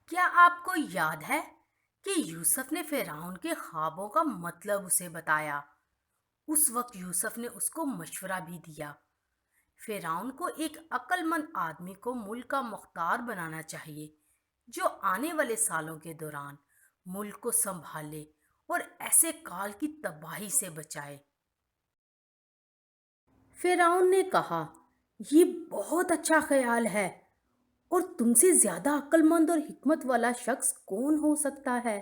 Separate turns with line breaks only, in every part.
کیا آپ کو یاد ہے کہ یوسف نے فرعون کے خوابوں کا مطلب اسے بتایا؟ اس وقت یوسف نے اس کو مشورہ بھی دیا۔ فرعون کو ایک عقل مند آدمی کو ملک کا مختار بنانا چاہیے، جو آنے والے سالوں کے دوران ملک کو سنبھالے اور ایسے کال کی تباہی سے بچائے۔ فرعون نے کہا، یہ بہت اچھا خیال ہے، اور تم سے زیادہ عقل مند اور حکمت والا شخص کون ہو سکتا ہے؟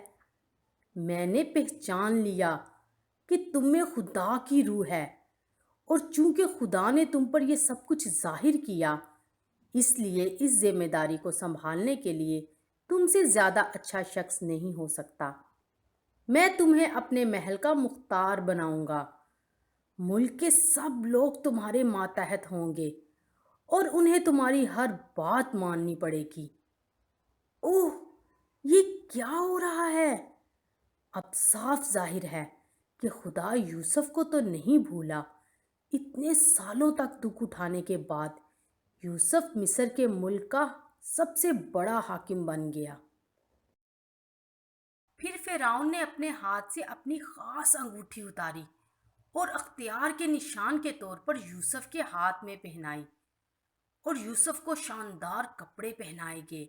میں نے پہچان لیا کہ تم میں خدا کی روح ہے، اور چونکہ خدا نے تم پر یہ سب کچھ ظاہر کیا، اس لیے اس ذمہ داری کو سنبھالنے کے لیے تم سے زیادہ اچھا شخص نہیں ہو سکتا۔ میں تمہیں اپنے محل کا مختار بناؤں گا۔ ملک کے سب لوگ تمہارے ماتحت ہوں گے، اور انہیں تمہاری ہر بات ماننی پڑے گی۔ اوہ، یہ کیا ہو رہا ہے؟ اب صاف ظاہر ہے کہ خدا یوسف کو تو نہیں بھولا۔ اتنے سالوں تک دکھ اٹھانے کے بعد یوسف مصر کے ملک کا سب سے بڑا حاکم بن گیا۔ پھر فرعون نے اپنے ہاتھ سے اپنی خاص انگوٹھی اتاری اور اختیار کے نشان کے طور پر یوسف کے ہاتھ میں پہنائی، اور یوسف کو شاندار کپڑے پہنائے گئے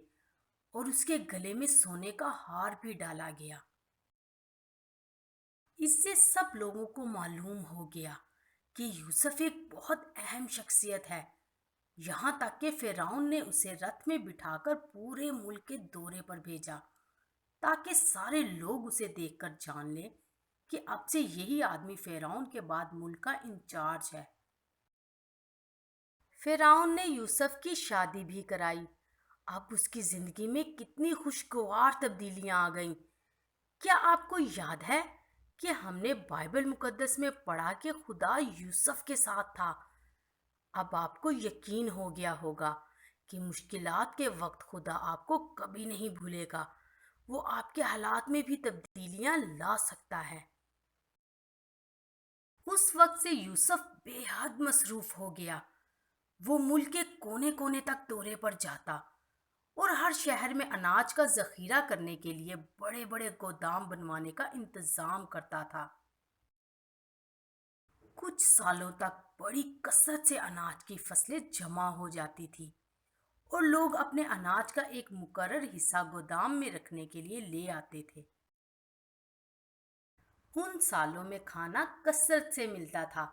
اور اس کے گلے میں سونے کا ہار بھی ڈالا گیا۔ اس سے سب لوگوں کو معلوم ہو گیا کہ یوسف ایک بہت اہم شخصیت ہے، یہاں تک کہ فرعون نے اسے رتھ میں بٹھا کر پورے ملک کے دورے پر بھیجا، تاکہ سارے لوگ اسے دیکھ کر جان لیں کہ اب سے یہی آدمی فرعون کے بعد ملک کا انچارج ہے۔ فرعون نے یوسف کی شادی بھی کرائی۔ اب اس کی زندگی میں کتنی خوشگوار تبدیلیاں آ گئیں۔ کیا آپ کو یاد ہے کہ ہم نے بائبل مقدس میں پڑھا کہ خدا یوسف کے ساتھ تھا؟ اب آپ کو یقین ہو گیا ہوگا کہ مشکلات کے وقت خدا آپ کو کبھی نہیں بھولے گا۔ وہ آپ کے حالات میں بھی تبدیلیاں لا سکتا ہے۔ اس وقت سے یوسف بے حد مصروف ہو گیا۔ وہ ملک کے کونے کونے تک دورے پر جاتا اور ہر شہر میں اناج کا ذخیرہ کرنے کے لیے بڑے بڑے گودام بنوانے کا انتظام کرتا تھا۔ کچھ سالوں تک بڑی کثرت سے اناج کی فصلیں جمع ہو جاتی تھی، اور لوگ اپنے اناج کا ایک مقرر حصہ گودام میں رکھنے کے لیے لے آتے تھے۔ ان سالوں میں کھانا کثرت سے ملتا تھا،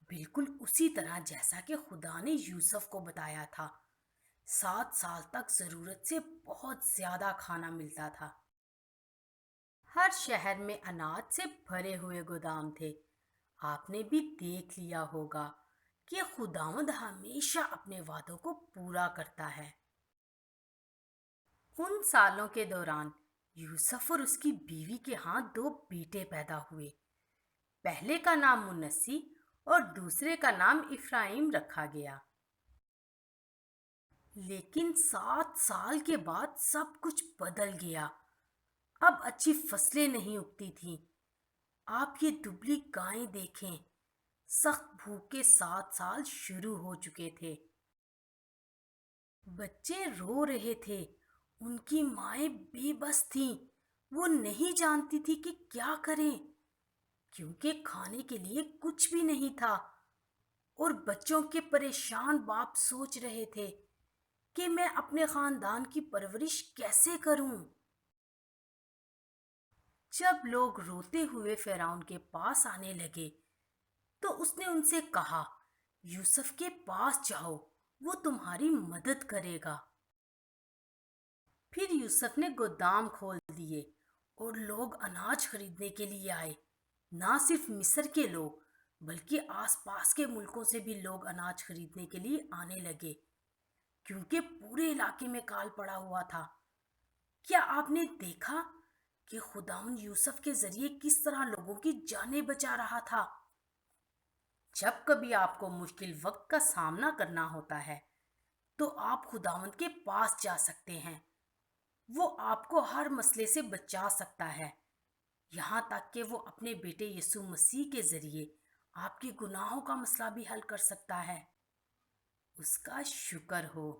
بالکل اسی طرح جیسا کہ خدا نے یوسف کو بتایا تھا۔ 7 سال تک ضرورت سے بہت زیادہ کھانا ملتا تھا۔ ہر شہر میں اناج سے بھرے ہوئے گودام تھے۔ آپ نے بھی دیکھ لیا ہوگا کہ خداوند ہمیشہ اپنے وعدوں کو پورا کرتا ہے۔ ان سالوں کے دوران یوسف اور اس کی بیوی کے ہاں 2 بیٹے پیدا ہوئے۔ پہلے کا نام منسی اور دوسرے کا نام افراہیم رکھا گیا۔ لیکن 7 سال کے بعد سب کچھ بدل گیا۔ اب اچھی فصلیں نہیں اگتی تھیں۔ آپ یہ دبلی گائیں دیکھیں، سخت بھوک کے 7 سال شروع ہو چکے تھے۔ بچے رو رہے تھے، ان کی مائیں بے بس تھیں۔ وہ نہیں جانتی تھی کہ کیا کریں، کیونکہ کھانے کے لیے کچھ بھی نہیں تھا، اور بچوں کے پریشان باپ سوچ رہے تھے کہ میں اپنے خاندان کی پرورش کیسے کروں۔ جب لوگ روتے ہوئے فرعون کے پاس آنے لگے تو اس نے ان سے کہا، یوسف کے پاس جاؤ، وہ تمہاری مدد کرے گا۔ پھر یوسف نے گودام کھول دیے اور لوگ اناج خریدنے کے لیے آئے۔ نہ صرف مصر کے لوگ بلکہ آس پاس کے ملکوں سے بھی لوگ اناج خریدنے کے لیے آنے لگے، کیونکہ پورے علاقے میں کال پڑا ہوا تھا۔ کیا آپ نے دیکھا کہ خداوند یوسف کے ذریعے کس طرح لوگوں کی جانیں بچا رہا تھا؟ جب کبھی آپ کو مشکل وقت کا سامنا کرنا ہوتا ہے تو آپ خداوند کے پاس جا سکتے ہیں۔ وہ آپ کو ہر مسئلے سے بچا سکتا ہے، یہاں تک کہ وہ اپنے بیٹے یسوع مسیح کے ذریعے آپ کے گناہوں کا مسئلہ بھی حل کر سکتا ہے۔ اس کا شکر ہو۔